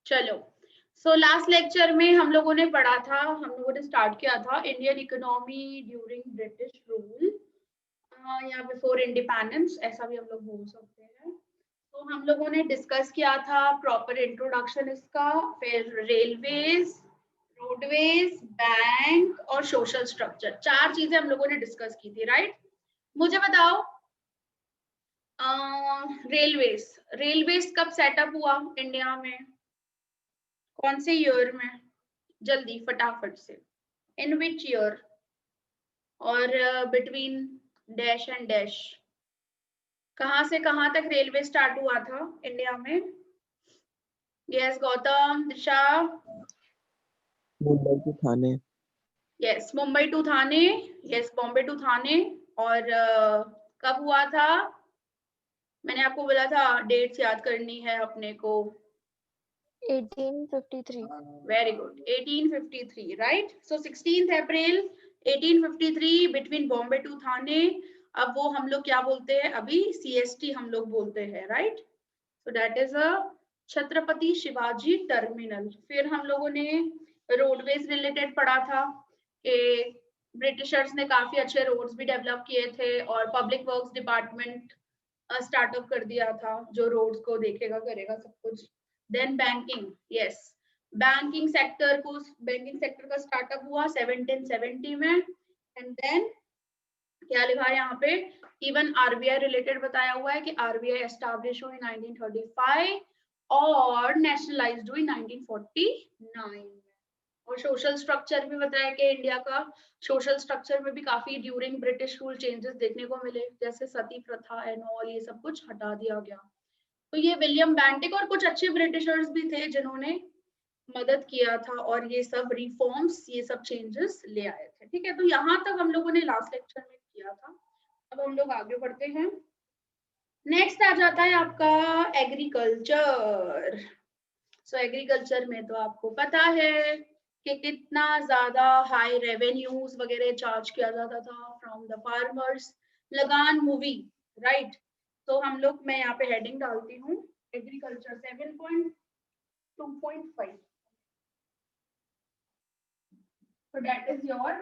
चलो, so last lecture में हम लोगों ने पढ़ा था, हम लोगों ने स्टार्ट किया था Indian economy during British rule या बिफोर इंडिपेंडेंस, ऐसा भी हम लोग बोल सकते हैं। तो हम लोगों ने डिस्कस किया था प्रॉपर इंट्रोडक्शन इसका, फिर रेलवेज, रोडवेज, बैंक और सोशल स्ट्रक्चर, 4 चीजें हम लोगों ने डिस्कस की थी, राइट। मुझे बताओ रेलवेज, रेलवेज कब सेटअप हुआ इंडिया में, कौन से ईयर में, जल्दी फटाफट से, इन विच ईयर और बिटवीन डैश एंड डैश, कहां से कहां तक रेलवे स्टार्ट हुआ था इंडिया में। Yes Gautam, Disha. Mumbai to Thane. Yes Mumbai to Thane, yes Bombay to Thane. और कब हुआ था, मैंने आपको बोला था डेट्स याद करनी है अपने को। 1853। Very good, 1853, right. So 16 April 1853 between Bombay to Thane. अब वो हम लोग क्या बोलते हैं अभी, CST हम लोग बोलते हैं, right. So that is a Chhatrapati Shivaji terminal. फिर हम लोगों ने रोडवेज रिलेटेड पढ़ा था कि ब्रिटिशर्स ने काफी अच्छे रोड्स भी डेवलप किए थे और पब्लिक वर्क्स डिपार्टमेंट स्टार्टअप कर दिया था, जो रोड्स को देखेगा करेगा सब कुछ। Then banking, yes banking sector का स्टार्टअप हुआ 1770 में। एंड देन क्या लिखा है यहाँ पे, इवन RBI रिलेटेड बताया हुआ है कि RBI एस्टैब्लिश हुई 1935 और नेशनलाइज्ड हुई 1949। और सोशल स्ट्रक्चर भी बताया कि इंडिया का सोशल स्ट्रक्चर में भी काफी ड्यूरिंग ब्रिटिश रूल चेंजेस देखने को मिले, जैसे सती प्रथा एंड ऑल, ये सब कुछ हटा दिया गया। तो ये विलियम बेंटिक और कुछ अच्छे ब्रिटिशर्स भी थे जिन्होंने मदद किया था और ये सब रिफॉर्म्स, ये सब चेंजेस ले आए थे। ठीक है, तो यहाँ तक हम लोगों ने लास्ट लेक्चर में किया था। अब हम लोग आगे बढ़ते हैं। नेक्स्ट आ जाता है आपका एग्रीकल्चर। सो एग्रीकल्चर में तो आपको पता है कि कितना ज्यादा हाई रेवेन्यूज वगैरह चार्ज किया जाता था फ्रॉम द फार्मर्स। लगान मूवी, राइट। तो हम लोग, मैं यहाँ पे हेडिंग डालती हूँ agriculture 7.2.5। So that is your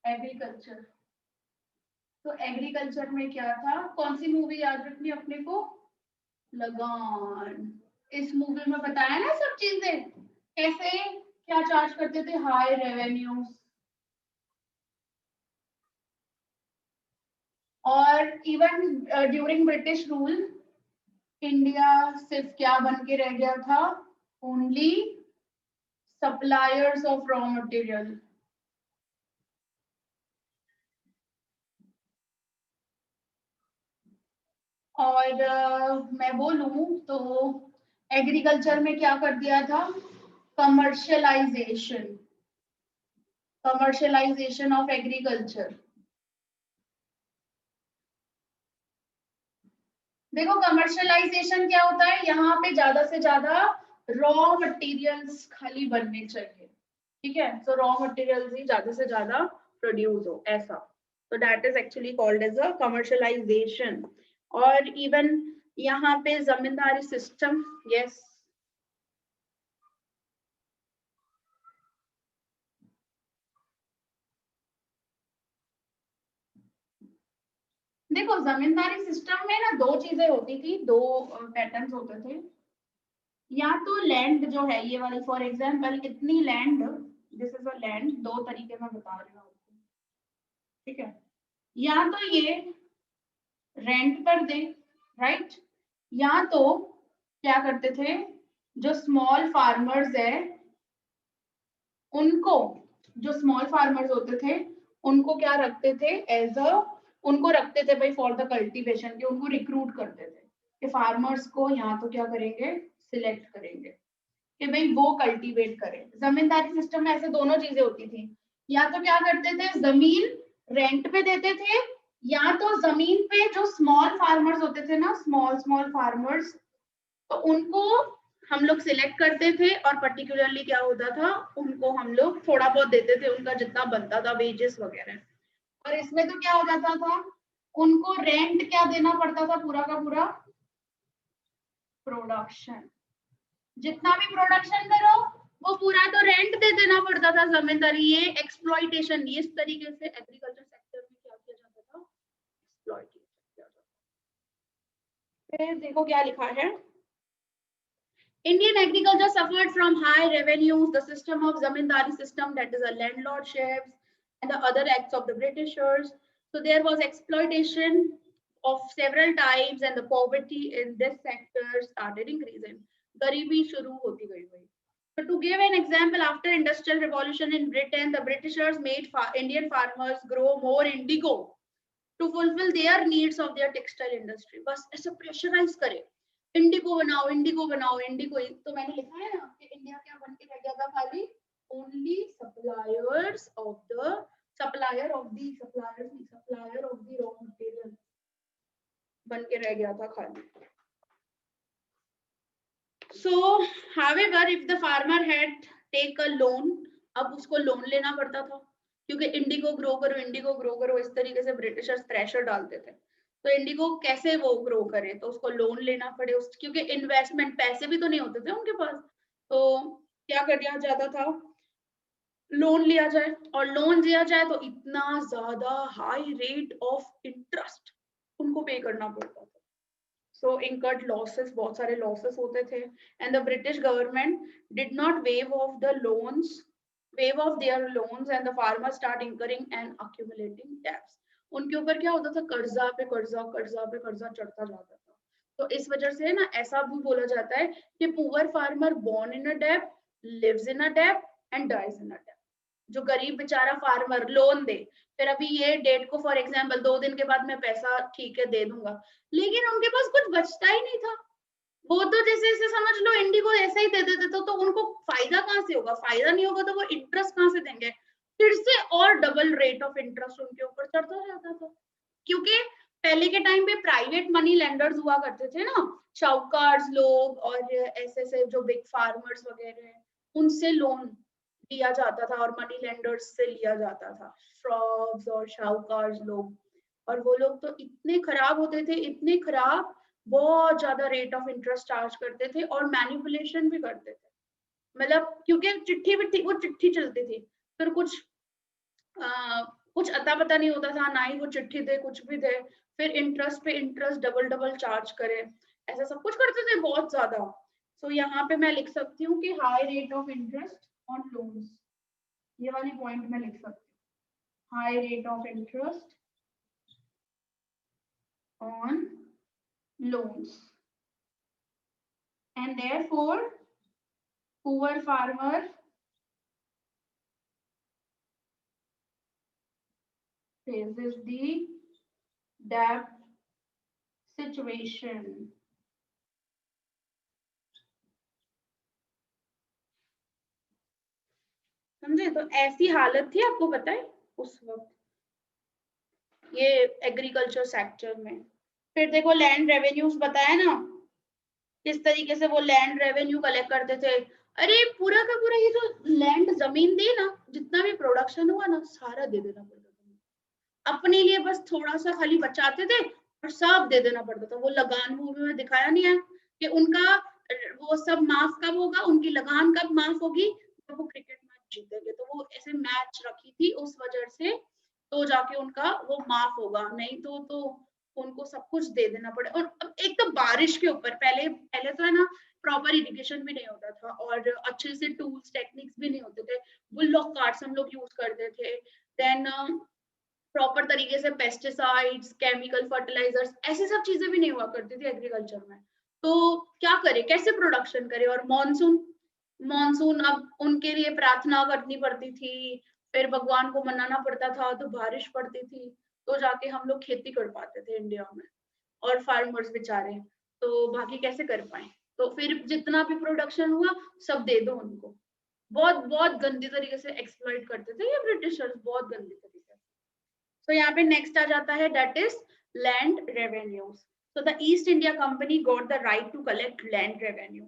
agriculture. तो एग्रीकल्चर में क्या था, कौन सी मूवी याद रखनी अपने को, लगान। इस मूवी में बताया ना सब चीजें, कैसे क्या चार्ज करते थे, हाई रेवेन्यूज। और even during British rule India सिर्फ क्या बन के रह गया था, only suppliers of raw material. और मैं बोलूं तो एग्रीकल्चर में क्या कर दिया था, कमर्शियलाइजेशन, कमर्शियलाइजेशन ऑफ एग्रीकल्चर। देखो कमर्शियलाइजेशन क्या होता है, यहाँ पे ज्यादा से ज्यादा रॉ मटेरियल्स खाली बनने चाहिए, ठीक है। सो रॉ मटेरियल्स ही ज्यादा से ज्यादा प्रोड्यूस हो, ऐसा। तो that is actually called as a commercialisation. और इवन यहाँ पे जमींदारी सिस्टम, यस देखो जमींदारी सिस्टम में ना 2 चीजें होती थी, 2 पैटर्न्स होते थे। या तो लैंड जो है ये वाली, फॉर एग्जांपल इतनी land, this is a land, 2 तरीके में बता रही हूँ आपको, ठीक है। या तो ये रेंट पर दे, राइट। या तो क्या करते थे, जो स्मॉल फार्मर्स है उनको, जो स्मॉल फार्मर्स होते थे उनको क्या रखते थे, एज अ, उनको रखते थे भाई फॉर द कल्टीवेशन, के उनको रिक्रूट करते थे कि फार्मर्स को यहाँ तो क्या करेंगे, सिलेक्ट करेंगे कि भाई वो कल्टीवेट करें। जमींदारी सिस्टम में ऐसे दोनों चीजें होती थी, या तो क्या करते थे जमीन रेंट पे देते थे, या तो जमीन पे जो स्मॉल फार्मर्स होते थे ना, स्मॉल फार्मर्स, तो उनको हम लोग सिलेक्ट करते थे और पर्टिकुलरली क्या होता था, उनको हम लोग थोड़ा बहुत देते थे, उनका जितना बनता था वेजेस वगैरह। और इसमें तो क्या हो जाता था, उनको रेंट क्या देना पड़ता था, पूरा का पूरा प्रोडक्शन। जितना भी प्रोडक्शन करो वो पूरा तो रेंट दे देना पड़ता था जमींदारी। ये एक्सप्लॉइटेशन, इस तरीके से एग्रीकल्चर सेक्टर में क्या किया जाता था, एक्सप्लॉइटेशन किया जाता था। फिर देखो क्या लिखा है, Indian agriculture suffered from high revenues, the system of zamindari system, that is a landlordship, and the other acts of the Britishers. So there was exploitation of several types, and the poverty in this sector started increasing. Garibi shuru hoti gayi bhai. So to give an example, after industrial revolution in Britain, the Britishers made Indian farmers grow more indigo to fulfill their needs of their textile industry. बस ऐसे pressurise करे, Indigo बनाओ Indigo बनाओ Indigo. तो मैंने लिखा है ना कि इंडिया क्या बन के रह गया था, खाली only suppliers of the supplier of the supplier of the raw material बन के रह गया था खाली। So however, if the farmer had take a loan, अब उसको लोन लेना पड़ता था क्योंकि इंडिगो ग्रो करो, इस तरीके से ब्रिटिशर्स प्रेशर डालते थे। तो इंडिगो कैसे वो ग्रो करे, तो उसको लोन लेना पड़े, क्योंकि इन्वेस्टमेंट पैसे भी तो नहीं होते थे उनके पास। तो क्या कर दिया जाता था, लोन लिया जाए, और लोन लिया जाए तो इतना ज्यादा हाई रेट ऑफ इंटरेस्ट उनको पे करना पड़ता था। So incurred losses, बहुत सारे losses होते थे, and the British government did not waive off their loans, and the farmers start incurring and accumulating debts. उनके ऊपर क्या होता था, कर्जा पे कर्जा चढ़ता जाता था। तो इस वजह से ना ऐसा भी बोला जाता है कि poor farmer born in a debt, lives in a debt and dies in a debt। जो गरीब बेचारा फार्मर लोन दे, फिर अभी ये डेट को फॉर एग्जांपल 2 दिन के बाद मैं पैसा ठीक है दे दूंगा, लेकिन उनके पास कुछ बचता ही नहीं था। वो तो जैसे जैसे समझ लो इंडिगो ऐसा ही दे देते तो उनको फायदा कहाँ से होगा, फायदा नहीं होगा तो वो इंटरेस्ट कहाँ से देंगे, फिर से और डबल रेट ऑफ इंटरेस्ट उनके ऊपर चढ़ता जाता था। क्योंकि पहले के टाइम पे प्राइवेट मनी लेंडर्स हुआ करते थे ना, शाहूकार लोग और ऐसे जो बिग फार्मर्स वगैरह, उनसे लोन लिया जाता था और मनी लेंडर्स से लिया जाता था, फ्रॉड्स और शाहूकार लोग। और वो लोग तो इतने खराब होते थे, इतने खराब, बहुत ज्यादा रेट ऑफ इंटरेस्ट चार्ज करते थे और मैनिपुलेशन भी करते थे। मतलब क्योंकि चिट्ठी भी थी, वो चिट्ठी चलती थी, फिर कुछ अता पता नहीं होता था, ना ही वो चिट्ठी दे कुछ भी दे, फिर इंटरेस्ट पे इंटरेस्ट डबल चार्ज करे, ऐसा सब कुछ करते थे बहुत ज्यादा। सो यहाँ पे मैं लिख सकती हूँ कि high rate of interest on loans, ये वाली पॉइंट मैं लिख सकती हूँ, high rate of interest on loans, and therefore poor farmer faces the debt situation। समझे, तो ऐसी हालत थी, आपको पता है उस वक्त ये एग्रीकल्चर सेक्टर में। फिर देखो लैंड रेवेन्यूज बताया ना, किस तरीके से वो लैंड रेवेन्यू कलेक्ट करते थे। अरे पूरा का पूरा ये जो लैंड जमीन दी ना, जितना भी प्रोडक्शन हुआ ना सारा दे देना पड़ता था, अपने लिए बस थोड़ा सा खाली बचाते थे और सब दे देना पड़ता था। वो लगान मूवी में दिखाया नहीं है कि उनका वो सब माफ कब होगा, उनकी लगान कब माफ होगी, जब वो क्रिकेट मैच जीतेंगे। तो वो ऐसे मैच रखी थी उस वजह से, तो जाके उनका वो माफ होगा, नहीं तो उनको सब कुछ दे देना पड़े। और अब एक तो बारिश के ऊपर, पहले तो है ना प्रॉपर इरिगेशन भी नहीं होता था और अच्छे से टूल्स टेक्निक्स भी नहीं होते थे, बुलडॉग कार्ट्स हम लोग यूज करते थे, देन प्रॉपर तरीके से पेस्टिसाइड्स, केमिकल फर्टिलाइजर्स, ऐसी सब चीजें भी नहीं हुआ करती थी एग्रीकल्चर में। तो क्या करे, कैसे प्रोडक्शन करे, और मॉनसून अब उनके लिए प्रार्थना करनी पड़ती थी, फिर भगवान को मनाना पड़ता था, तो बारिश पड़ती थी तो जाके हम लोग खेती कर पाते थे इंडिया में। और फार्मर्स बेचारे तो बाकी कैसे कर पाए, तो फिर जितना भी प्रोडक्शन हुआ सब दे दो उनको। बहुत बहुत गंदी तरीके से एक्सप्लॉइट करते थे ये ब्रिटिशर्स, बहुत गंदी तरीके से। तो यहाँ पे नेक्स्ट आ जाता है, that is land revenues. So the East India Company got the right to collect land revenue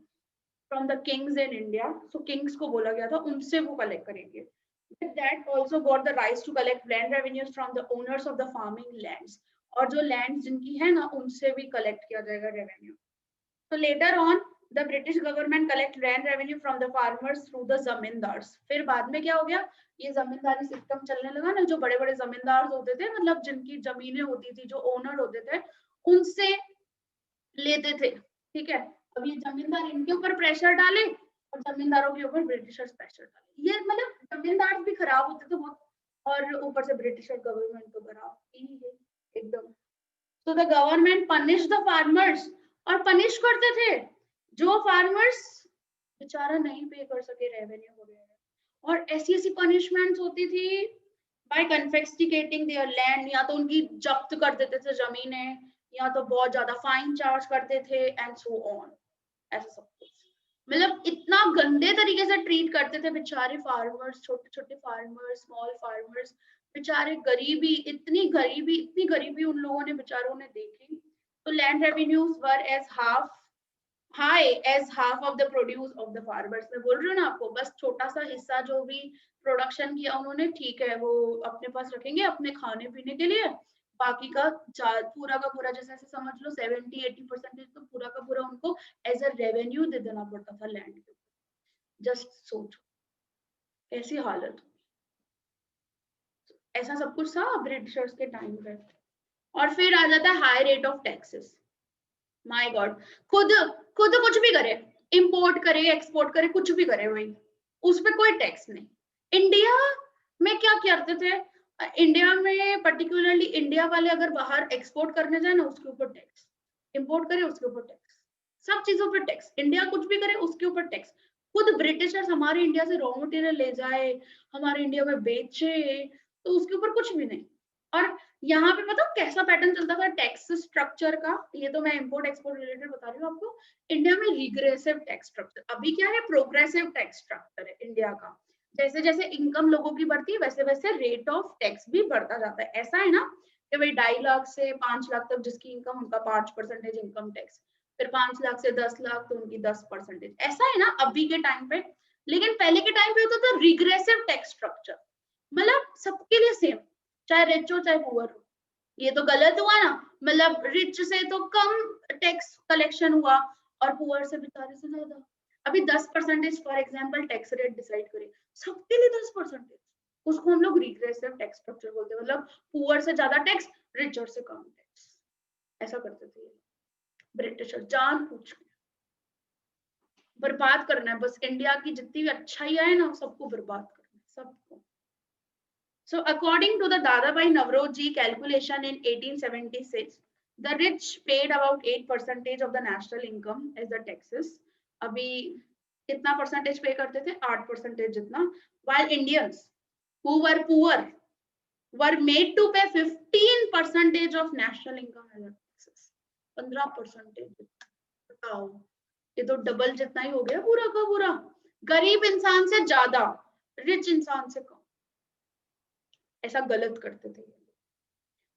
from the kings in India. So kings को बोला गया था उनसे वो collect करेंगे। With that also got the rights to collect land revenues from the owners of the farming lands. और जो lands जिनकी है ना उनसे भी collect किया जाएगा revenue. So later on the British government collect land revenue from the farmers through the zamindars. फिर बाद में क्या हो गया, ये जमींदारी सिस्टम चलने लगा ना, जो बड़े बड़े जमींदार होते थे, मतलब जिनकी जमीनें होती थी, जो ओनर होते थे, उनसे लेते थे, ठीक है। अब ये जमींदार इनके ऊपर प्रेशर डाले और जमींदारों के ऊपर ब्रिटिशर्स प्रेशर डाले। ये मतलब जमींदार भी खराब होते थे बहुत, और ऊपर से ब्रिटिशर गवर्नमेंट तो खराब ही है एकदम। So the government punish the farmers, और पनिश करते थे जो फार्मर्स बेचारा नहीं पे कर सके रेवेन्यू वगैरह। और ऐसी ऐसी पनिशमेंट्स होती थी, बाय कन्फिस्केटिंग देयर लैंड, या तो उनकी जब्त कर देते थे जमीनें, या तो बहुत ज्यादा फाइन चार्ज करते थे, एंड सो ऑन। ऐसा सब कुछ, मतलब इतना गंदे तरीके से ट्रीट करते थे बेचारे फार्मर्स, छोटे छोटे फार्मर्स, स्मॉल फार्मर्स, बेचारे गरीबी, इतनी गरीबी उन लोगों ने, बेचारों ने देखी। तो land revenues were as half of the produce of the farmers. मैं बोल रही हूँ ना आपको, बस छोटा सा हिस्सा जो भी प्रोडक्शन किया उन्होंने, ठीक है, वो अपने पास रखेंगे अपने खाने पीने के लिए, बाकी का पूरा का पूरा, जैसे ऐसे समझ लो 70-80% तो पूरा का पूरा उनको एज अ रेवेन्यू दे देना पड़ता था लैंड के ऊपर। जस्ट सोचो कैसी हालत, ऐसा सब कुछ था ब्रिटिशर्स के टाइम पे। और फिर आ जाता है high rate of taxes. My God, खुद खुद कुछ भी करे, इंपोर्ट करे, एक्सपोर्ट करे, कुछ भी करे भाई, उस पर कोई टैक्स नहीं। इंडिया में क्या करते थे, इंडिया में पर्टिकुलरली इंडिया वाले अगर बाहर एक्सपोर्ट करने जाए ना, उसके ऊपर टैक्स, इंपोर्ट करे उसके ऊपर टैक्स, सब चीजों पर टैक्स। इंडिया कुछ भी करे उसके ऊपर टैक्स। खुद ब्रिटिशर्स हमारे इंडिया से रॉ मटेरियल ले जाए, हमारे इंडिया में बेचे, तो उसके ऊपर कुछ भी नहीं। और यहाँ पे पता कैसा पैटर्न चलता था टैक्स स्ट्रक्चर का, ये तो मैं इंपोर्ट एक्सपोर्ट रिलेटेड बता रही हूँ आपको। इंडिया में रिग्रेसिव टैक्स स्ट्रक्चर, अभी क्या है, प्रोग्रेसिव टैक्स स्ट्रक्चर है इंडिया का। जैसे जैसे इनकम लोगों की बढ़ती है, वैसे वैसे रेट ऑफ टैक्स भी बढ़ता जाता है। ऐसा है ना कि भाई 2.5 लाख से 5 लाख तक जिसकी इनकम, उनका 5% इनकम टैक्स, फिर 5 लाख से 10 लाख तो उनकी 10%। ऐसा है ना अभी के टाइम पे। लेकिन पहले के टाइम पे होता था रिग्रेसिव टैक्स स्ट्रक्चर, मतलब सबके लिए सेम, चाहे रिच हो चाहे पुअर हो। ये तो गलत हुआ ना, मतलब रिच से तो कम टैक्स कलेक्शन हुआ और पुअर से बेचारे से ज्यादा। अभी 10% for example tax rate decide करें, सबके लिए 10%, उसको हम लोग रिग्रेसिव टैक्स स्ट्रक्चर बोलते हैं। मतलब पुअर से ज्यादा टैक्स, रिचर से कम टैक्स, ऐसा करते थे ब्रिटिशर। जान पूछ के बर्बाद करना है बस, इंडिया की जितनी भी अच्छाइयां है ना, सबको बर्बाद करना है, सबको। So according to the Dadabhai Navroji calculation in 1876, the rich paid about 8% of the national income as the taxes. अभी कितना परसेंटेज पे करते थे, 8% जितना, while Indians who were poor were made to pay 15% of national income as a taxes. 15%, बताओ, ये तो double जितना ही हो गया पूरा का पूरा। गरीब इंसान से ज्यादा, रिच इंसान से कम, ऐसा गलत करते थे।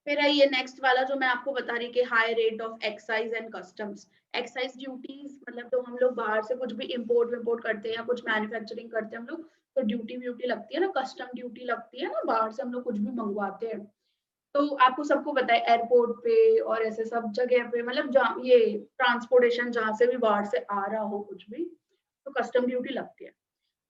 फिर है ये नेक्स्ट वाला जो मैं आपको बता रही कि high rate of excise and customs. Excise duties मतलब तो हम लोग बाहर से कुछ भी इंपोर्ट विम्पोर्ट करते हैं या कुछ मैन्युफैक्चरिंग करते हैं हम लोग, तो ड्यूटी व्यूटी लगती है ना, कस्टम ड्यूटी लगती है ना, बाहर से हम लोग कुछ भी मंगवाते हैं। तो आपको सबको पता है एयरपोर्ट पे और ऐसे सब जगह पे, मतलब जहाँ ये ट्रांसपोर्टेशन जहाँ से भी बाहर से आ रहा हो कुछ भी, तो कस्टम ड्यूटी लगती है।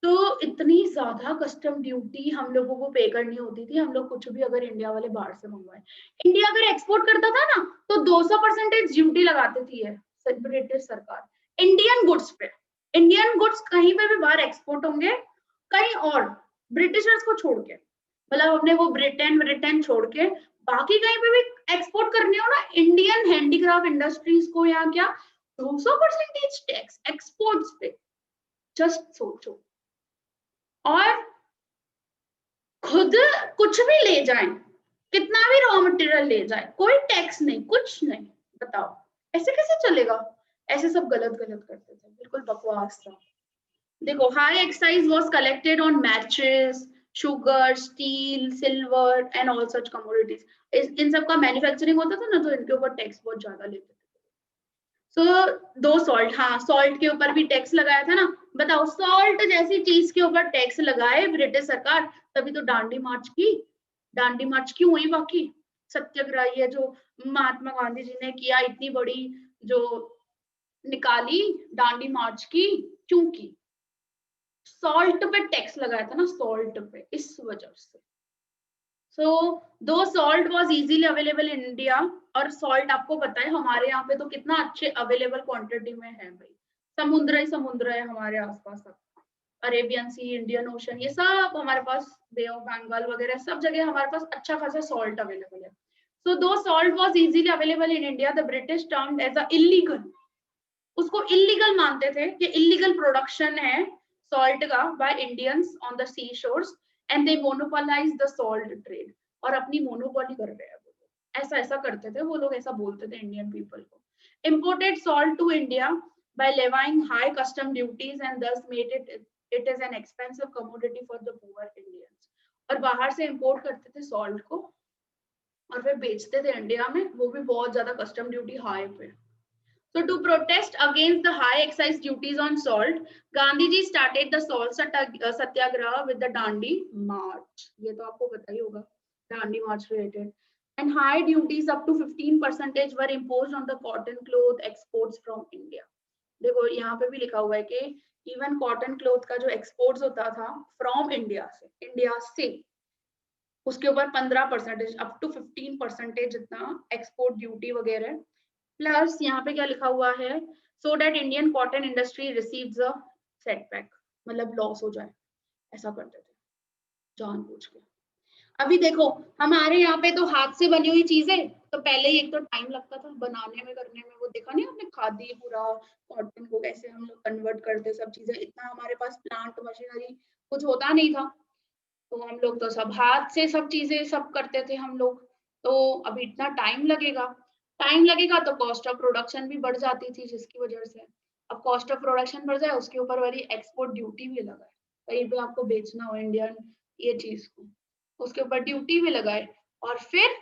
तो इतनी ज्यादा कस्टम ड्यूटी हम लोगों को पे करनी होती थी, हम लोग कुछ भी अगर इंडिया वाले बाहर से मंगवाए। इंडिया अगर एक्सपोर्ट करता था ना, तो 200% ड्यूटी लगाती थी ब्रिटिश सरकार इंडियन गुड्स पे। इंडियन गुड्स कहीं पे भी बाहर एक्सपोर्ट होंगे, कहीं और, ब्रिटिशर्स को छोड़ के, मतलब अपने वो ब्रिटेन छोड़ के, बाकी कहीं पे भी एक्सपोर्ट करने हो ना इंडियन हैंडीक्राफ्ट इंडस्ट्रीज को, या क्या 200% टैक्स एक्सपोर्ट्स पे, जस्ट सोचो। और खुद कुछ भी ले जाएं, कितना भी रॉ मटेरियल ले जाए, कोई टैक्स नहीं, कुछ नहीं, बताओ ऐसे कैसे चलेगा। ऐसे सब गलत गलत करते थे, बिल्कुल बकवास था। देखो, high excise was collected on matches, sugar, steel, silver and all such commodities. इन सब का मैन्युफैक्चरिंग होता था ना, तो इनके ऊपर टैक्स बहुत ज्यादा लेते थे। दो सॉल्ट, हाँ सॉल्ट के ऊपर भी टैक्स लगाया था ना। बताओ, सॉल्ट जैसी चीज के ऊपर टैक्स लगाए ब्रिटिश सरकार, तभी तो दांडी मार्च क्यों हुई, बाकी सत्याग्रह ये जो महात्मा गांधी जी ने किया, इतनी बड़ी जो निकाली दांडी मार्च की, क्योंकि सॉल्ट पे टैक्स लगाया था ना, सॉल्ट पे, इस वजह से। सो though salt was easily available in India, और सॉल्ट आपको पता है हमारे यहाँ पे तो कितना अच्छे अवेलेबल क्वांटिटी में है भाई, समुद्र ही समुद्र है हमारे आसपास सब, अरेबियन सी, इंडियन ओशन, ये सब हमारे पास, बे ऑफ बंगाल वगैरह सब जगह हमारे पास अच्छा खासा सॉल्ट अवेलेबल है। So though salt was easily available in India, the British termed as a illegal, उसको इलीगल मानते थे कि इलीगल प्रोडक्शन है सॉल्ट का by Indians on the sea shores, and they monopolise the salt trade, और अपनी monopoly कर रहे हैं वो लोग, ऐसा ऐसा करते थे वो लोग, ऐसा बोलते थे इंडियन पीपल को। Imported salt to India by levying high custom duties and thus made it is an expensive commodity for the poor Indians, और बाहर से इंपोर्ट करते थे सॉल्ट को और फिर बेचते थे इंडिया में, वो भी बहुत ज्यादा कस्टम ड्यूटी हाई पे। So to protest against the high excise duties on salt, Gandhi ji started the salt satyagraha with the Dandi March. ये तो आपको पता ही होगा, Dandi March related. And high duties up to 15% were imposed on the cotton cloth exports from India. देखो यहाँ पे भी लिखा हुआ है कि इवन कॉटन क्लोथ का जो एक्सपोर्ट्स होता था फ्रॉम इंडिया से उसके ऊपर 15% अप टू 15% जितना एक्सपोर्ट ड्यूटी वगैरह, प्लस यहाँ पे क्या लिखा हुआ है, so that Indian cotton industry receives a setback, मतलब लॉस हो जाए, ऐसा करते थे जानबूझ के। अभी देखो हमारे यहाँ पे तो हाथ से बनी हुई चीजें तो पहले ही एक तो टाइम लगता था बनाने में, करने में, वो देखा नहीं आपने खादी पूरा कॉटन को कैसे हम लोग कन्वर्ट करते, सब चीजें, इतना हमारे पास प्लांट मशीनरी कुछ होता नहीं था, तो हम लोग तो सब हाथ से सब चीजें सब करते थे हम लोग, तो अभी इतना टाइम लगेगा तो कॉस्ट ऑफ प्रोडक्शन भी बढ़ जाती थी, जिसकी वजह से अब कॉस्ट ऑफ प्रोडक्शन बढ़ जाए उसके ऊपर वाली एक्सपोर्ट ड्यूटी भी लगाए, कहीं पे आपको बेचना हो इंडियन ये चीज को, उसके ऊपर ड्यूटी भी लगाए, और फिर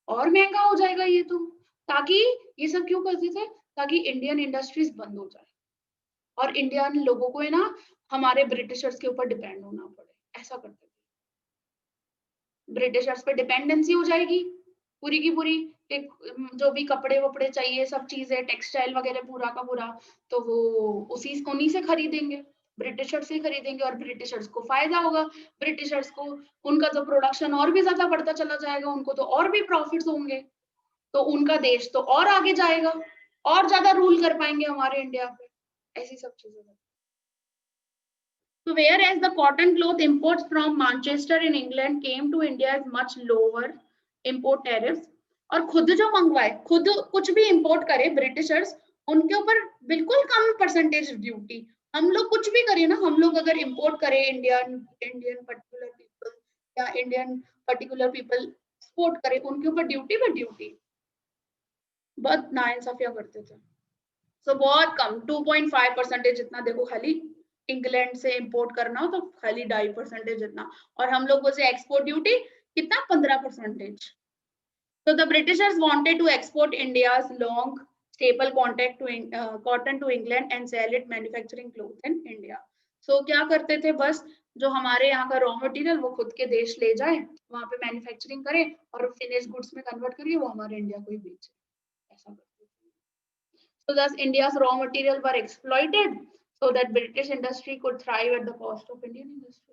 और महंगा हो जाएगा ये तो, ताकि ये सब क्यों करते थे, ताकि इंडियन इंडस्ट्रीज बंद हो जाए और इंडियन लोगों को है ना हमारे ब्रिटिशर्स के ऊपर डिपेंड होना पड़े, ऐसा करते थे। ब्रिटिशर्स पे डिपेंडेंसी हो जाएगी पूरी की पूरी, एक जो भी कपड़े वपड़े चाहिए सब चीजें टेक्सटाइल वगैरह पूरा का पूरा, तो वो उन्हीं से खरीदेंगे, ब्रिटिशर्स से खरीदेंगे, और ब्रिटिशर्स को फायदा होगा, ब्रिटिशर्स को उनका तो प्रोडक्शन और भी ज्यादा बढ़ता चला जाएगा, उनको तो और भी प्रॉफिट्स होंगे, तो उनका देश तो और आगे जाएगा, और ज्यादा रूल कर पाएंगे हमारे इंडिया पे, ऐसी सब चीजें। So whereas the cotton cloth imports from Manchester in England came to India as much lower import tariffs, और खुद जो मंगवाए, खुद कुछ भी इंपोर्ट करे ब्रिटिशर्स, उनके ऊपर बिल्कुल कम परसेंटेज ड्यूटी, हम लोग कुछ भी करें ना, हम लोग अगर इंपोर्ट करें इंडियन पर्टिकुलर पीपल एक्सपोर्ट करें, उनके ऊपर ड्यूटी पे ड्यूटी, बहुत नाइंसाफिया करते थे। सो बहुत कम 2.5% जितना, देखो खाली इंग्लैंड से इंपोर्ट करना हो तो खाली 2.5% जितना, और हम लोगों से एक्सपोर्ट ड्यूटी कितना 15%। So the Britishers wanted to export India's long staple contact to cotton to England and sell it manufacturing clothes in India. So क्या करते थे, बस जो हमारे यहाँ का रॉ मटेरियल वो खुद के देश ले जाए, वहां पे मैन्युफैक्चरिंग करे और फिनिश गुड्स में कन्वर्ट करके वो हमारे इंडिया को ही बेचे, ऐसा करते थे। So thus India's raw material were exploited so that British industry could thrive at the cost of Indian industry.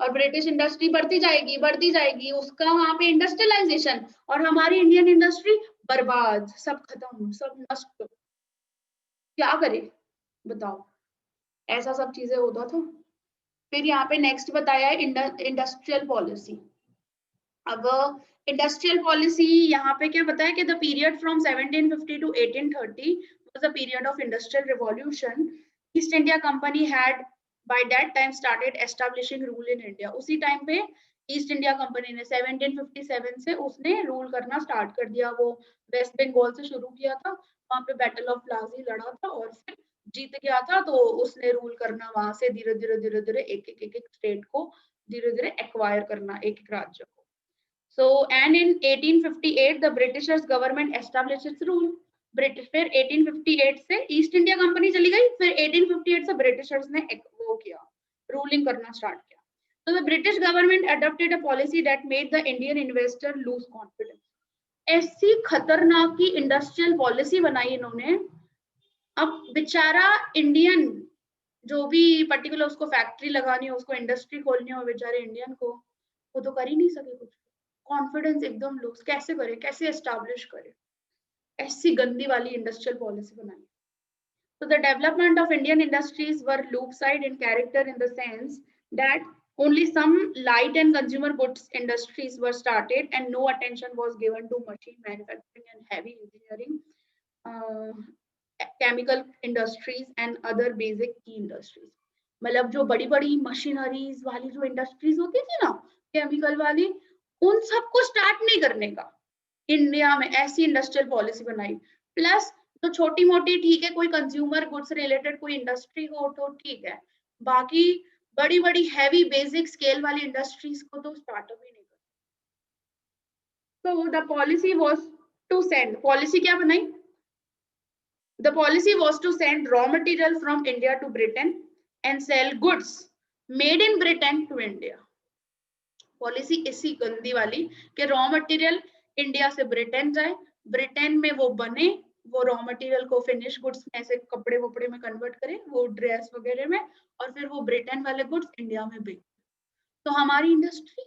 और ब्रिटिश इंडस्ट्री बढ़ती जाएगी, उसका वहां पे इंडस्ट्रियलाइजेशन, और हमारी इंडियन इंडस्ट्री बर्बाद, सब खत्म, सब नष्ट, क्या करे बताओ, ऐसा सब चीजें होता था। फिर यहाँ पे नेक्स्ट बताया है इंडस्ट्रियल पॉलिसी। अब इंडस्ट्रियल पॉलिसी यहाँ पे क्या बताया कि the period from 1750 to 1830 was the period of industrial revolution. East India Company had by that time started establishing rule in India. उसी टाइम पे ईस्ट इंडिया कंपनी ने 1757 से उसने रूल करना स्टार्ट कर दिया, वो वेस्ट बंगाल से शुरू किया था, वहां पे बैटल ऑफ प्लासी लड़ा था और फिर जीत गया था, तो उसने रूल करना वहां से धीरे धीरे एक स्टेट को धीरे धीरे एक्वायर करना, एक राज्य को। So and in 1858 the Britishers government established its rule. British फिर 1858 से ईस्ट इंडिया कंपनी चली गई, फिर 1858 से ब्रिटिशर्स ने वो किया, रूलिंग करना स्टार्ट किया। So the British government adopted a policy that made the Indian investor lose confidence. ऐसी खतरनाक की इंडस्ट्रियल पॉलिसी बनाई इन्होंने, अब बेचारा इंडियन जो भी पर्टिकुलर उसको फैक्ट्री लगानी हो, उसको इंडस्ट्री खोलनी हो, बेचारे इंडियन को, वो तो कर ही नहीं सके कुछ। कॉन्फिडेंस एकदम लो, कैसे करे, कैसे एस्टैब्लिश करे, ऐसी गंदी वाली इंडस्ट्रियल पॉलिसी बनाई। So the development of Indian industries were loop-side in character in the sense that only some light and consumer goods industries were started and no attention was given to machine manufacturing and heavy engineering, chemical industries and other basic key industries. मतलब जो बड़ी बड़ी machineries वाली जो industries होती थी ना, chemical वाली, उन सबको स्टार्ट नहीं करने का इंडिया में ऐसी इंडस्ट्रियल पॉलिसी बनाई। प्लस तो छोटी मोटी ठीक है, कोई कंज्यूमर गुड्स रिलेटेड कोई इंडस्ट्री हो तो ठीक है, बाकी बड़ी बड़ी हैवी बेसिक स्केल वाली इंडस्ट्रीज को तो स्टार्टअप ही नहीं करते। तो the policy was to send, policy क्या बनाई? The policy was to send raw material from India to Britain and sell goods made in Britain to India. Policy इसी गंदी वाली कि रॉ मटेरियल इंडिया से ब्रिटेन जाए, ब्रिटेन में वो बने, वो रॉ मटेरियल को फिनिश गुड्स में ऐसे कपड़े वपड़े में कन्वर्ट करे, वो ड्रेस वगैरह में, और फिर वो ब्रिटेन वाले गुड्स इंडिया में बिके। तो हमारी इंडस्ट्री,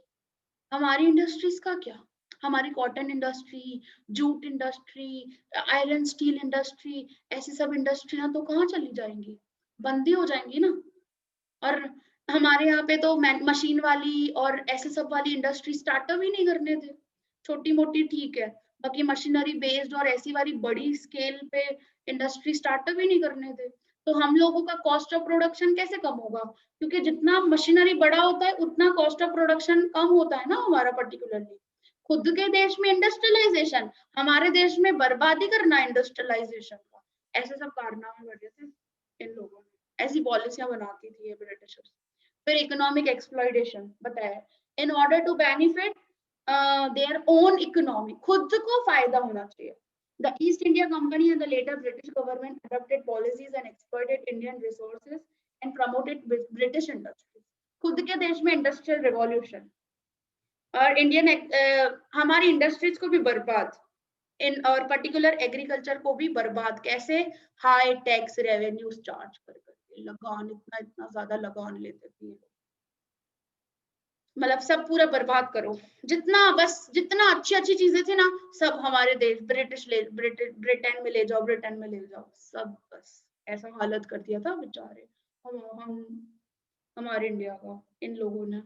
हमारी इंडस्ट्रीज का क्या? हमारी cotton industry, jute industry, iron steel industry, ऐसी सब इंडस्ट्रियां तो कहाँ चली जाएंगी? बंदी हो जाएंगी ना। और हमारे यहाँ पे तो मशीन वाली और ऐसे सब वाली इंडस्ट्री स्टार्टअप ही नहीं करने थे। छोटी मोटी ठीक है, बाकी मशीनरी बेस्ड और ऐसी वाली बड़ी स्केल पे इंडस्ट्री स्टार्टअप ही नहीं करने थे। तो हम लोगों का कॉस्ट ऑफ प्रोडक्शन कैसे कम होगा? क्योंकि जितना मशीनरी बड़ा होता है उतना कॉस्ट ऑफ प्रोडक्शन कम होता है ना हमारा। पर्टिकुलरली खुद के देश में इंडस्ट्रियलाइजेशन, हमारे देश में बर्बादी करना इंडस्ट्रियलाइजेशन का, ऐसे सब कारनामे बढ़े थे इन लोगों ने, ऐसी पॉलिसियां बनाती थी ये ब्रिटिशर्स। फिर इकोनॉमिक एक्सप्लॉइटेशन बताया, in order to benefit their own economy, खुद को फायदा होना चाहिए। The East India Company and the later British government adopted policies and exploited Indian resources and promoted British industries. खुद के देश में इंडस्ट्रियल रिवॉल्यूशन और इंडियन हमारी इंडस्ट्रीज को भी बर्बाद, इन और पर्टिकुलर एग्रीकल्चर को भी बर्बाद। कैसे? हाई टैक्स रेवेन्यूज चार्ज कर करके, लगान इतना इतना ज्यादा लगान लेते थे, मतलब सब पूरा बर्बाद करो। जितना बस जितना अच्छी अच्छी चीजें थी ना, सब हमारे देश ब्रिटेन में ले जाओ, ब्रिटेन में ले जाओ, सब बस ऐसा हालत कर दिया था बेचारे हम हमारे इंडिया का इन लोगों ने।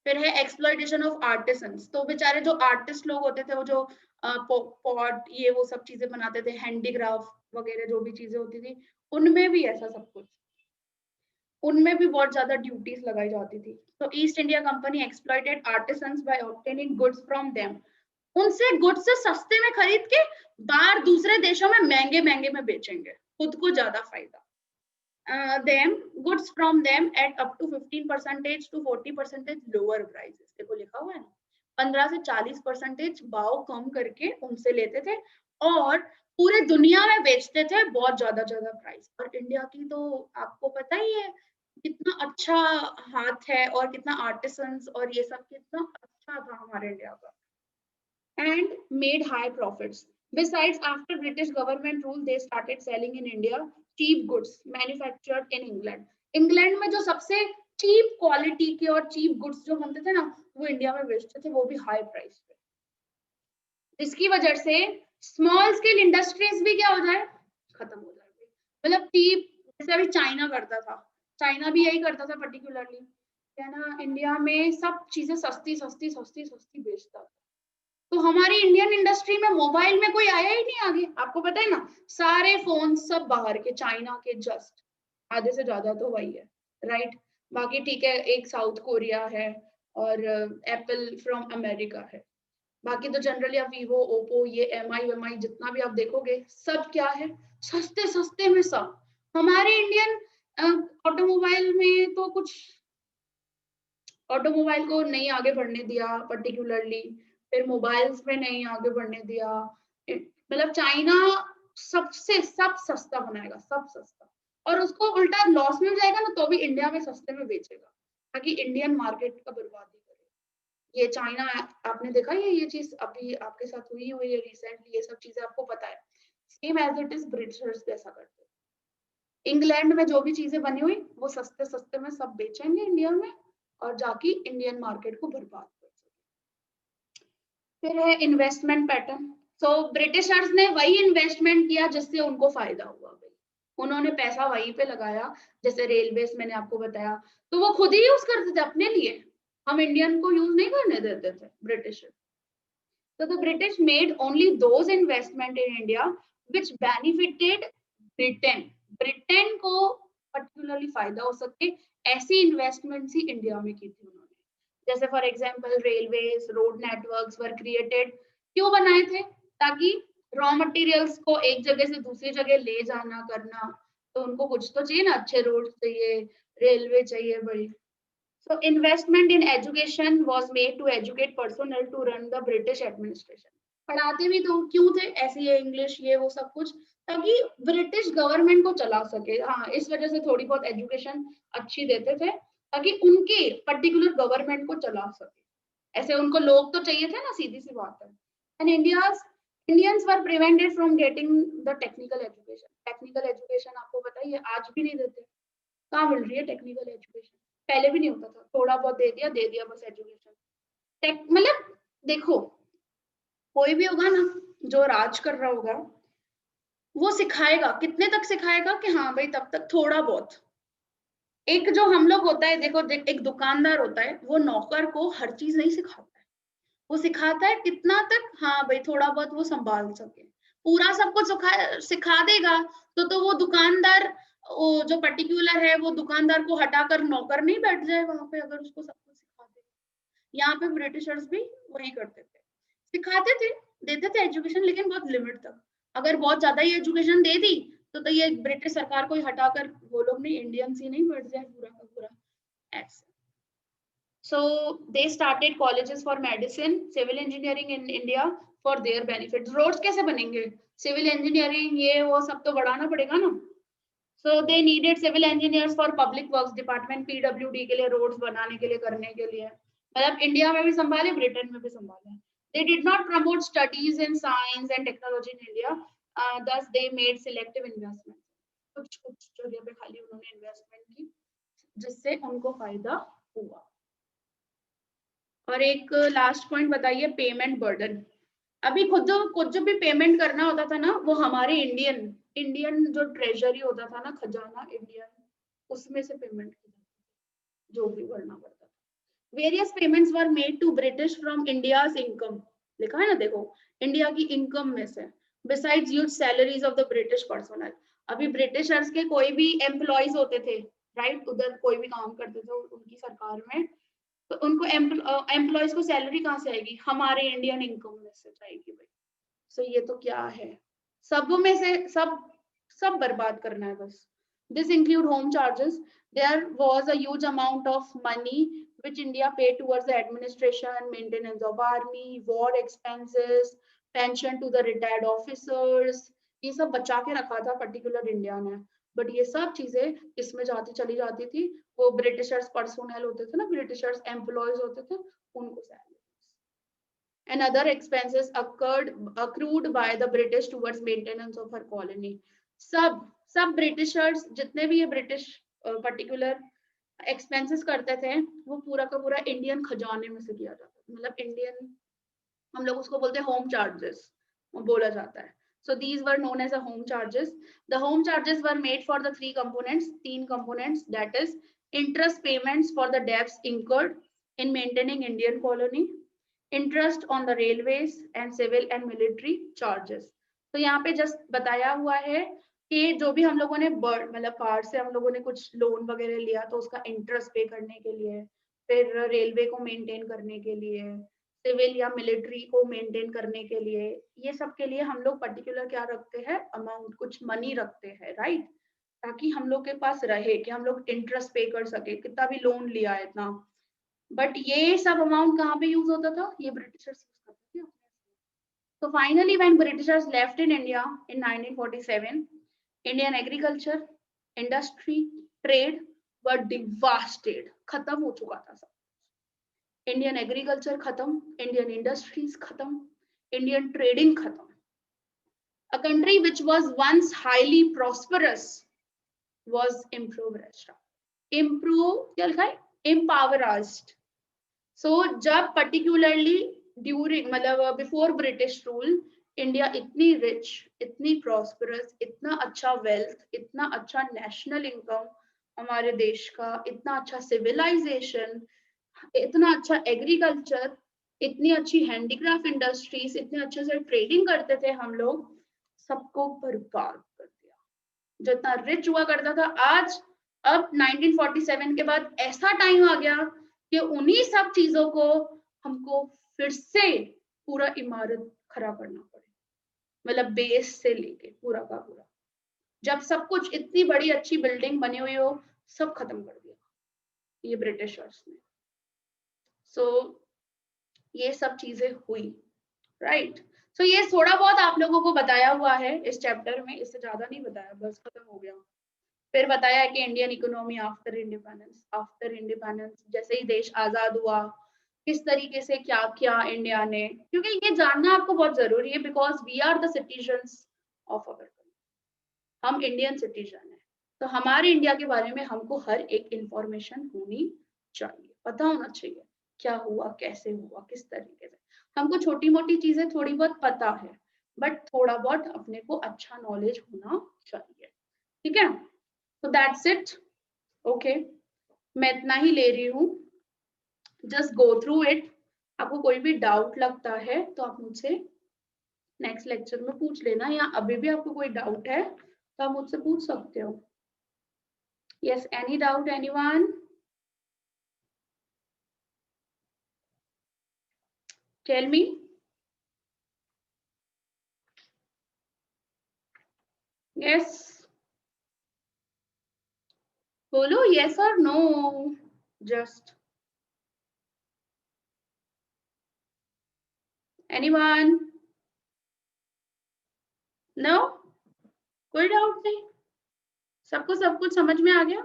फिर है एक्सप्लॉइटेशन ऑफ आर्टिसंस, तो बेचारे जो आर्टिस्ट लोग होते थे, वो जो पॉट ये वो सब चीजें बनाते थे, हैंडीक्राफ्ट वगैरह जो भी चीजें होती थी, उनमें भी ऐसा सब कुछ, उनमें भी बहुत ज्यादा ड्यूटीज लगाई जाती थी। तो East India Company exploited artisans by obtaining goods from them, उनसे गुड्स से सस्ते में खरीद के बाहर दूसरे देशों में महंगे महंगे में बेचेंगे, खुद को ज्यादा फायदा। them goods from them at up to 15% to 40% lower prices, देखो लिखा हुआ है ना, 15 से 40% भाव कम करके उनसे लेते थे और पूरे दुनिया में बेचते थे बहुत ज्यादा ज्यादा प्राइस। और इंडिया की तो आपको पता ही है कितना अच्छा हाथ है और कितना आर्टिसंस और ये सब कितना अच्छा था हमारे इंडिया का, and made high profits. Besides, after British government rule, they started selling in India cheap goods manufactured in England. England में जो सबसे चीप क्वालिटी के और चीप गुड्स जो बनते थे ना, वो इंडिया में बेचते थे, वो भी हाई प्राइस पे। इसकी वजह से स्मॉल स्केल इंडस्ट्रीज भी क्या हो जाए, खत्म हो जाए। मतलब चीप, जैसे अभी चाइना करता था, चाइना भी यही करता था पर्टिकुलरली, है ना, इंडिया में सब चीजें सस्ती सस्ती सस्ती सस्ती बेचता था। तो हमारी इंडियन इंडस्ट्री में मोबाइल में कोई आया ही नहीं आगे, आपको पता है ना, सारे फोन सब बाहर के, चाइना के, जस्ट आधे से ज्यादा तो वही है, राइट। बाकी ठीक है, एक साउथ कोरिया है और एप्पल फ्रॉम अमेरिका है। बाकी तो जनरली आप वीवो, ओप्पो, ये एमआई जितना भी आप देखोगे, सब क्या है, सस्ते सस्ते में सब। हमारे इंडियन ऑटोमोबाइल में तो कुछ, ऑटोमोबाइल को नहीं आगे बढ़ने दिया पर्टिकुलरली, फिर मोबाइल्स में नहीं आगे बढ़ने दिया। मतलब चाइना सबसे सब सस्ता बनाएगा, सब सस्ता, और उसको उल्टा लॉस में जाएगा ना तो भी इंडिया में सस्ते में बेचेगा ताकि इंडियन मार्केट का बर्बादी करे। ये चाइना, आपने देखा ये चीज अभी आपके साथ हुई है रिसेंटली, ये सब चीजें आपको पता है। Same as it is Britishers जैसा करते हैं। इंग्लैंड में जो भी चीजें बनी हुई वो सस्ते सस्ते में सब बेचेंगे इंडिया में और जाके इंडियन मार्केट को बर्बाद कर देंगे। फिर है इन्वेस्टमेंट पैटर्न। सो ब्रिटिशर्स ने वही इन्वेस्टमेंट किया जिससे उनको फायदा हुआ भाई, उन्होंने पैसा वहीं पे लगाया, जैसे रेलवेज मैंने आपको बताया, तो वो खुद ही यूज करते थे अपने लिए, हम इंडियन को यूज नहीं करने देते थे British. So the British made only those investment in India which benefited Britain. Britain को पर्टिकुलरली फायदा हो सके ऐसी इन्वेस्टमेंट्स ही इंडिया में की थी उन्होंने। जैसे for example railways, road networks were created, क्यों बनाए थे? ताकि रॉ मटेरियल्स को एक जगह से दूसरी जगह ले जाना करना, तो उनको कुछ तो चाहिए ना, अच्छे रोड चाहिए, रेलवे चाहिए भाई। So investment in education was made to educate personnel to run the British administration. पढ़ाते भी तो क्यों थे? ऐसे ही इंग्लिश ये वो सब कुछ, ताकि ब्रिटिश गवर्नमेंट को चला सके। हाँ, इस वजह से थोड़ी बहुत एजुकेशन अच्छी देते थे ताकि उनके पर्टिकुलर गवर्नमेंट को चला सके। ऐसे उनको लोग तो चाहिए थे ना, सीधी सी बात है। And Indians were prevented from getting the technical education. Technical education आपको बताइए आज भी नहीं देते। कहाँ मिल रही है टेक्निकल एजुकेशन? पहले भी नहीं होता था, थोड़ा बहुत दे दिया बस एजुकेशन। मतलब देखो, कोई भी होगा ना जो राज कर रहा होगा, वो सिखाएगा, कितने तक सिखाएगा कि हाँ भाई तब तक थोड़ा बहुत। एक जो हम लोग होता है, देखो एक दुकानदार होता है, वो नौकर को हर चीज नहीं सिखाता है, वो सिखाता है कितना तक, हाँ भाई थोड़ा बहुत वो संभाल सके। पूरा सब कुछ सिखा देगा तो वो दुकानदार, वो जो पर्टिकुलर है वो दुकानदार को हटाकर नौकर नहीं बैठ जाए वहां पे, अगर उसको सब कुछ सिखा दे। यहाँ पे ब्रिटिशर्स भी वही करते थे, सिखाते थे, देते थे एजुकेशन, लेकिन बहुत लिमिट तक। अगर बहुत ज्यादा ही एजुकेशन दे दी तो ये ब्रिटिश सरकार को ही हटाकर वो लोग नहीं, इंडियंस ही नहीं बैठ जाए पूरा का पूरा ऐसे। So they started colleges for medicine, civil engineering in India for their benefits. Roads कैसे बनेंगे? Civil engineering ये वो सब तो बढ़ाना पड़ेगा ना। So they needed civil engineers for public works department, PWD के लिए, roads बनाने के लिए, करने के लिए। मतलब इंडिया में भी संभाले, ब्रिटेन में भी संभाले। They did not promote studies in science and technology in India. Thus they made selective investment. कुछ कुछ जगह पे खाली उन्होंने इन्वेस्टमेंट की जिससे उनको फायदा हुआ। और एक लास्ट पॉइंट बताइए, पेमेंट बर्डन। अभी खुद जो भी पेमेंट करना होता था ना, वो हमारे इंडियन जो ट्रेजरी होता था ना, खजाना इंडियन, उसमें से पेमेंट की जाती, जो भी भरना पड़ता था। Various payments were made to British from India's income, लिखा है ना देखो, इंडिया की इनकम में से, besides huge salaries of the British personnel. अभी ब्रिटिशर्स के कोई भी एम्प्लॉयज होते थे, राइट, उधर कोई भी काम करते थे उनकी सरकार में, तो उनको एम्प्लॉयज को सैलरी कहाँ से आएगी? हमारे इंडियन इनकम में से जाएगी भाई। सो ये तो क्या है, सब में से सब बर्बाद करना है बस। This include home charges. There was a huge amount of money which India paid towards the administration, maintenance of army, war expenses, pension to the retired officers. ये सब बचा के रखा था पर्टिकुलर इंडिया ने, बट ये सब चीजें इसमें चली जाती थी। वो ब्रिटिशर्स पर्सोनल होते थे ना, ब्रिटिशर्स एम्प्लॉयज होते थे, उनको salary and other expenses accrued by the British towards maintenance of her colony. सब ब्रिटिशर्स जितने भी ये ब्रिटिश पर्टिकुलर एक्सपेंसेस करते थे, वो पूरा का पूरा इंडियन खजाने में से किया जाता था। मतलब इंडियन, हम लोग उसको बोलते हैं होम चार्जेस, वो बोला जाता है। So these were known as a home charges. The home charges were made for the three components, तीन components, that is interest payments for the debts incurred in maintaining Indian colony, interest on the railways, and civil and military charges. तो यहाँ पे just बताया हुआ है कि जो भी हम लोगों ने मतलब बाहर से हम लोगों ने कुछ लोन वगैरह लिया तो उसका इंटरेस्ट पे करने के लिए, फिर रेलवे को मेंटेन करने के लिए, सिविल या मिलिट्री को मेंटेन करने के लिए, ये सब के लिए हम लोग पर्टिकुलर क्या रखते हैं, अमाउंट, कुछ मनी रखते हैं, राइट, ताकि हम लोग के पास रहे कि हम लोग इंटरेस्ट पे कर सके, कितना भी लोन लिया है इतना। बट ये सब अमाउंट कहाँ पे यूज होता था? ये ब्रिटिशर्स यूज करते थे। So finally, when Britishers left in India in 1947, Indian agriculture, industry, trade were devastated. खत्म हो चुका था सब। इंडियन एग्रीकल्चर खत्म, इंडियन इंडस्ट्रीज खत्म, इंडियन ट्रेडिंग खत्म। A country which was once highly prosperous was impoverished. Improve क्या लिखा है? Impoverished. So जब particularly during मतलब before British rule, इंडिया इतनी रिच, इतनी प्रॉस्परस, इतना अच्छा वेल्थ, इतना अच्छा नेशनल इनकम हमारे देश का, इतना अच्छा सिविलाइजेशन, इतना अच्छा एग्रीकल्चर, इतनी अच्छी हैंडीक्राफ्ट इंडस्ट्रीज, इतने अच्छे से ट्रेडिंग करते थे हम लोग, सबको बर्बाद कर दिया। जो इतना रिच हुआ करता था, आज अब 1947 के बाद ऐसा टाइम आ गया कि उन्हीं सब चीजों को हमको फिर से पूरा इमारत खड़ा करना पड़े, मतलब बेस से लेके पूरा का पूरा। जब सब कुछ इतनी बड़ी अच्छी बिल्डिंग बनी हुई हो, सब खत्म कर दिया ये ब्रिटिशर्स ने। सो ये सब चीजें हुई, राइट। सो ये थोड़ा बहुत आप लोगों को बताया हुआ है इस चैप्टर में, इससे ज्यादा नहीं बताया, बस खत्म हो गया। फिर बताया कि इंडियन इकोनॉमी आफ्टर इंडिपेंडेंस जैसे ही देश आजाद हुआ, किस तरीके से क्या किया इंडिया ने, क्योंकि ये जानना आपको बहुत जरूरी है, because we are the citizens of our country, हम इंडियन सिटीजन है, तो हमारे इंडिया के बारे में हमको हर एक इंफॉर्मेशन होनी चाहिए, पता होना चाहिए क्या हुआ, कैसे हुआ, किस तरीके से। हमको छोटी मोटी चीजें थोड़ी बहुत पता है, बट थोड़ा बहुत अपने को अच्छा नॉलेज होना चाहिए, ठीक है। तो दैट्स इट, ओके, मैं इतना ही ले रही हूँ, जस्ट गो थ्रू इट। आपको कोई भी डाउट लगता है तो आप मुझसे नेक्स्ट लेक्चर में पूछ लेना, या अभी भी आपको कोई डाउट है तो आप मुझसे पूछ सकते हो। Yes, any doubt anyone? Tell me. Yes, बोलो यस और नो, जस्ट एनीवन? नो, कोई डाउट नहीं, सबको सब कुछ समझ में आ गया?